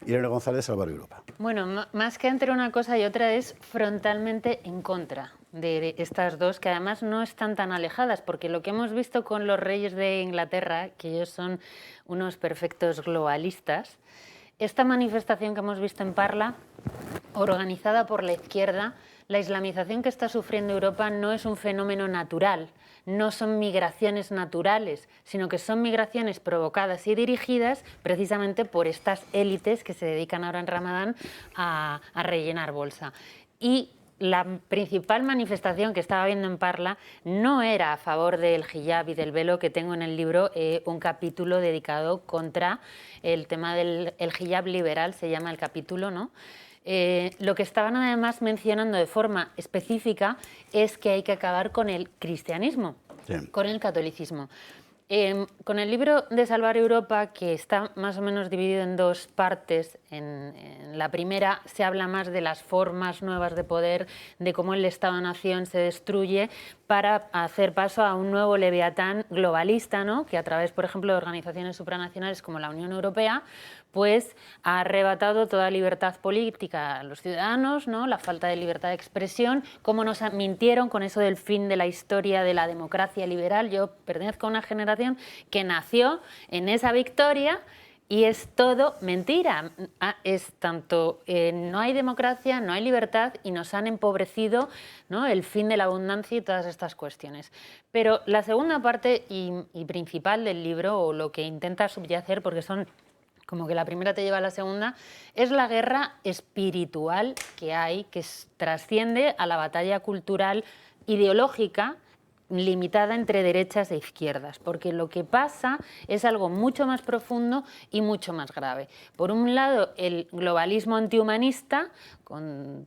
Irene González, Salvar Europa. Bueno, más que entre una cosa y otra es frontalmente en contra de estas dos, que además no están tan alejadas, porque lo que hemos visto con los reyes de Inglaterra, que ellos son unos perfectos globalistas, esta manifestación que hemos visto en Parla, organizada por la izquierda, la islamización que está sufriendo Europa no es un fenómeno natural, no son migraciones naturales, sino que son migraciones provocadas y dirigidas precisamente por estas élites que se dedican ahora en Ramadán a rellenar bolsa. Y la principal manifestación que estaba viendo en Parla no era a favor del hijab y del velo, que tengo en el libro un capítulo dedicado contra el tema del hijab liberal, se llama el capítulo, ¿no? Lo que estaban además mencionando de forma específica es que hay que acabar con el cristianismo, sí, con el catolicismo. Con el libro de Salvar Europa, que está más o menos dividido en dos partes, en la primera se habla más de las formas nuevas de poder, de cómo el Estado-nación se destruye para hacer paso a un nuevo leviatán globalista, ¿no? Que a través, por ejemplo, de organizaciones supranacionales como la Unión Europea, pues ha arrebatado toda libertad política a los ciudadanos, ¿no? La falta de libertad de expresión, cómo nos mintieron con eso del fin de la historia de la democracia liberal. Yo pertenezco a una generación que nació en esa victoria y es todo mentira. Es tanto no hay democracia, no hay libertad y nos han empobrecido, ¿no? El fin de la abundancia y todas estas cuestiones. Pero la segunda parte y principal del libro, o lo que intenta subyacer, porque son como que la primera te lleva a la segunda, es la guerra espiritual que hay, que trasciende a la batalla cultural ideológica limitada entre derechas e izquierdas, porque lo que pasa es algo mucho más profundo y mucho más grave. Por un lado, el globalismo antihumanista,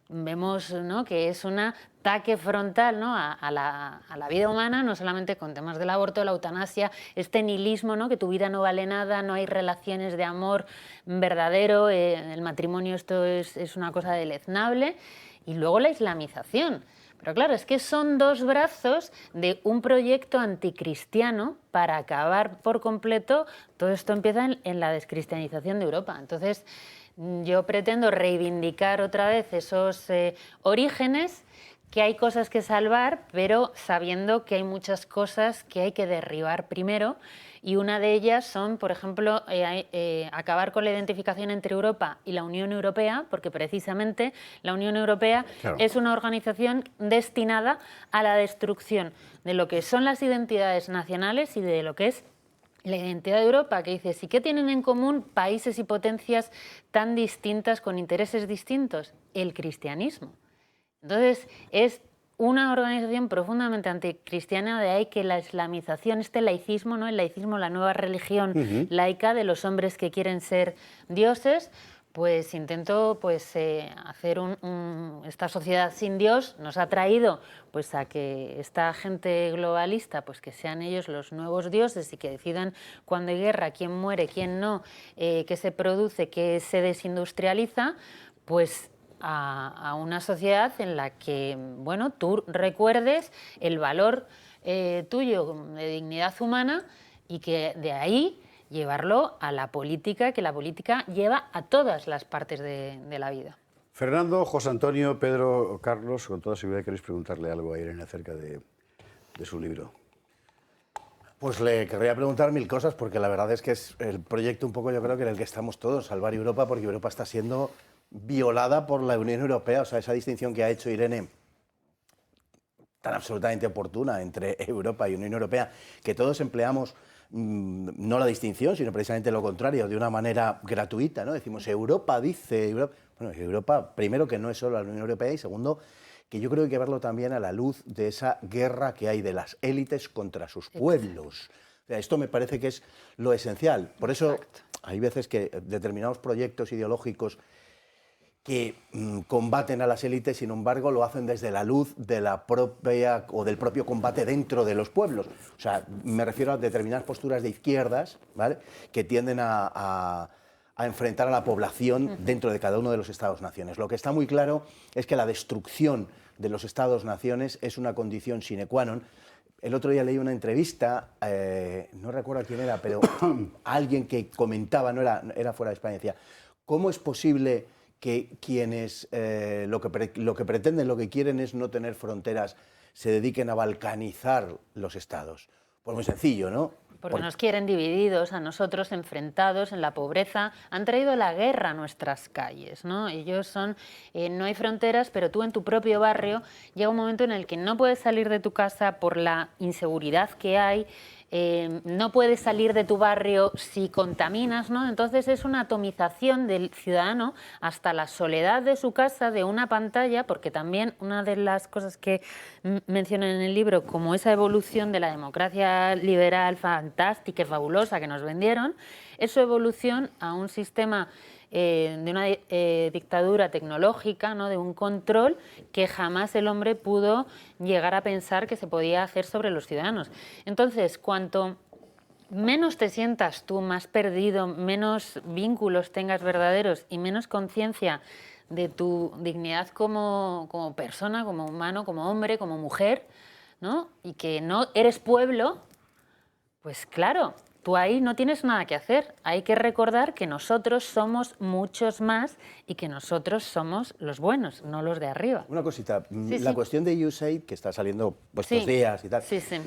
vemos, ¿no?, que es un ataque frontal, ¿no?, a la vida humana, no solamente con temas del aborto, la eutanasia, este nihilismo, ¿no?, que tu vida no vale nada, no hay relaciones de amor verdadero, el matrimonio esto es una cosa deleznable, y luego la islamización. Pero claro, es que son dos brazos de un proyecto anticristiano para acabar por completo. Todo esto empieza en la descristianización de Europa. Entonces, yo pretendo reivindicar otra vez esos orígenes, que hay cosas que salvar, pero sabiendo que hay muchas cosas que hay que derribar primero. Y una de ellas son, por ejemplo, acabar con la identificación entre Europa y la Unión Europea, porque precisamente la Unión Europea, claro, es una organización destinada a la destrucción de lo que son las identidades nacionales y de lo que es la identidad de Europa, que dice, ¿sí qué tienen en común países y potencias tan distintas con intereses distintos? El cristianismo. Entonces, es una organización profundamente anticristiana, de ahí que la islamización, este laicismo, ¿no?, el laicismo, la nueva religión laica de los hombres que quieren ser dioses, pues intento hacer esta sociedad sin Dios, nos ha traído pues a que esta gente globalista, pues que sean ellos los nuevos dioses y que decidan cuando hay guerra, quién muere, quién no, qué se produce, qué se desindustrializa, pues a una sociedad en la que, bueno, tú recuerdes el valor tuyo de dignidad humana y que de ahí llevarlo a la política, que la política lleva a todas las partes de la vida. Fernando, José Antonio, Pedro, Carlos, con toda seguridad queréis preguntarle algo a Irene acerca de su libro. Pues le querría preguntar mil cosas, porque la verdad es que es el proyecto un poco, yo creo que en el que estamos todos, salvar Europa, porque Europa está siendo violada por la Unión Europea. O sea, esa distinción que ha hecho Irene, tan absolutamente oportuna, entre Europa y Unión Europea, que todos empleamos no la distinción, sino precisamente lo contrario, de una manera gratuita, ¿no? Decimos, Europa dice... Bueno, Europa, primero, que no es solo la Unión Europea, y segundo, que yo creo que hay que verlo también a la luz de esa guerra que hay de las élites contra sus pueblos. O sea, esto me parece que es lo esencial. Por eso hay veces que determinados proyectos ideológicos que combaten a las élites, sin embargo, lo hacen desde la luz de la propia o del propio combate dentro de los pueblos. O sea, me refiero a determinadas posturas de izquierdas, ¿vale?, que tienden a enfrentar a la población dentro de cada uno de los Estados-naciones. Lo que está muy claro es que la destrucción de los Estados-naciones es una condición sine qua non. El otro día leí una entrevista, no recuerdo quién era, pero alguien que comentaba, era fuera de España, decía, ¿cómo es posible que quienes lo que pretenden, lo que quieren es no tener fronteras, se dediquen a balcanizar los estados? Pues muy sencillo, ¿no? Porque nos quieren divididos, a nosotros enfrentados en la pobreza. Han traído la guerra a nuestras calles, ¿no? Ellos son, no hay fronteras, pero tú en tu propio barrio llega un momento en el que no puedes salir de tu casa por la inseguridad que hay, no puedes salir de tu barrio si contaminas, ¿no? Entonces es una atomización del ciudadano hasta la soledad de su casa, de una pantalla, porque también una de las cosas que mencionan en el libro, como esa evolución de la democracia liberal fantástica y fabulosa que nos vendieron, es su evolución a un sistema de una dictadura tecnológica, ¿no? De un control que jamás el hombre pudo llegar a pensar que se podía hacer sobre los ciudadanos. Entonces, cuanto menos te sientas tú más perdido, menos vínculos tengas verdaderos y menos conciencia de tu dignidad como persona, como humano, como hombre, como mujer, ¿no? Y que no eres pueblo, pues claro, tú ahí no tienes nada que hacer. Hay que recordar que nosotros somos muchos más y que nosotros somos los buenos, no los de arriba. Una cosita, Sí, la sí. cuestión de USAID, que está saliendo estos Sí. días y tal, Sí, sí.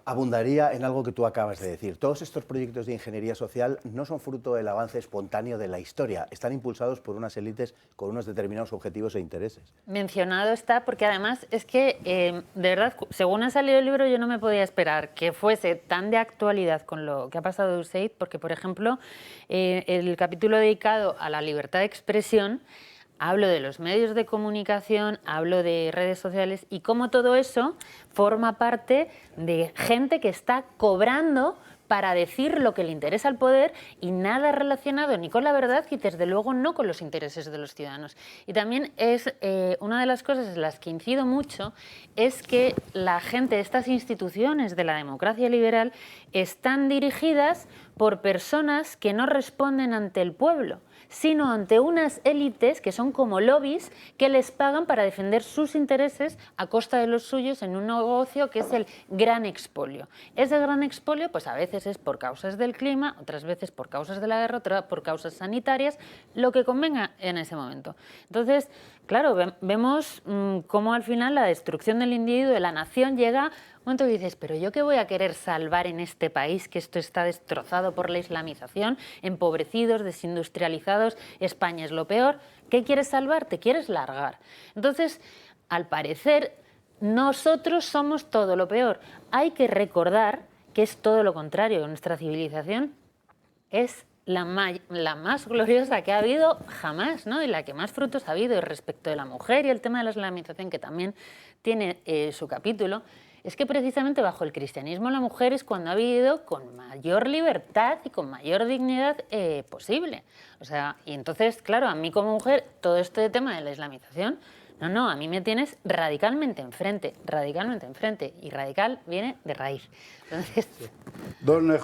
abundaría en algo que tú acabas de decir. Todos estos proyectos de ingeniería social no son fruto del avance espontáneo de la historia, están impulsados por unas élites con unos determinados objetivos e intereses. Mencionado está porque además es que, de verdad, según ha salido el libro yo no me podía esperar que fuese tan de actualidad con lo que ha pasado de USAID, porque, por ejemplo, el capítulo dedicado a la libertad de expresión, hablo de los medios de comunicación, hablo de redes sociales y cómo todo eso forma parte de gente que está cobrando para decir lo que le interesa al poder y nada relacionado ni con la verdad y desde luego no con los intereses de los ciudadanos. Y también es una de las cosas en las que incido mucho es que la gente de estas instituciones de la democracia liberal están dirigidas por personas que no responden ante el pueblo, sino ante unas élites que son como lobbies que les pagan para defender sus intereses a costa de los suyos en un negocio que es el gran expolio. Ese gran expolio, pues a veces es por causas del clima, otras veces por causas de la guerra, otras por causas sanitarias, lo que convenga en ese momento. Entonces, claro, vemos cómo al final la destrucción del individuo, de la nación, llega un momento que dices, pero yo qué voy a querer salvar en este país que esto está destrozado por la islamización, empobrecidos, desindustrializados, España es lo peor. ¿Qué quieres salvar? Te quieres largar. Entonces, al parecer, nosotros somos todo lo peor. Hay que recordar que es todo lo contrario. Nuestra civilización es la más gloriosa que ha habido jamás, ¿no? Y la que más frutos ha habido. Y respecto de la mujer y el tema de la islamización, que también tiene su capítulo, es que precisamente bajo el cristianismo la mujer es cuando ha vivido con mayor libertad y con mayor dignidad posible. O sea, y entonces, claro, a mí como mujer, todo este tema de la islamización, no, a mí me tienes radicalmente enfrente, y radical viene de raíz. Entonces... Don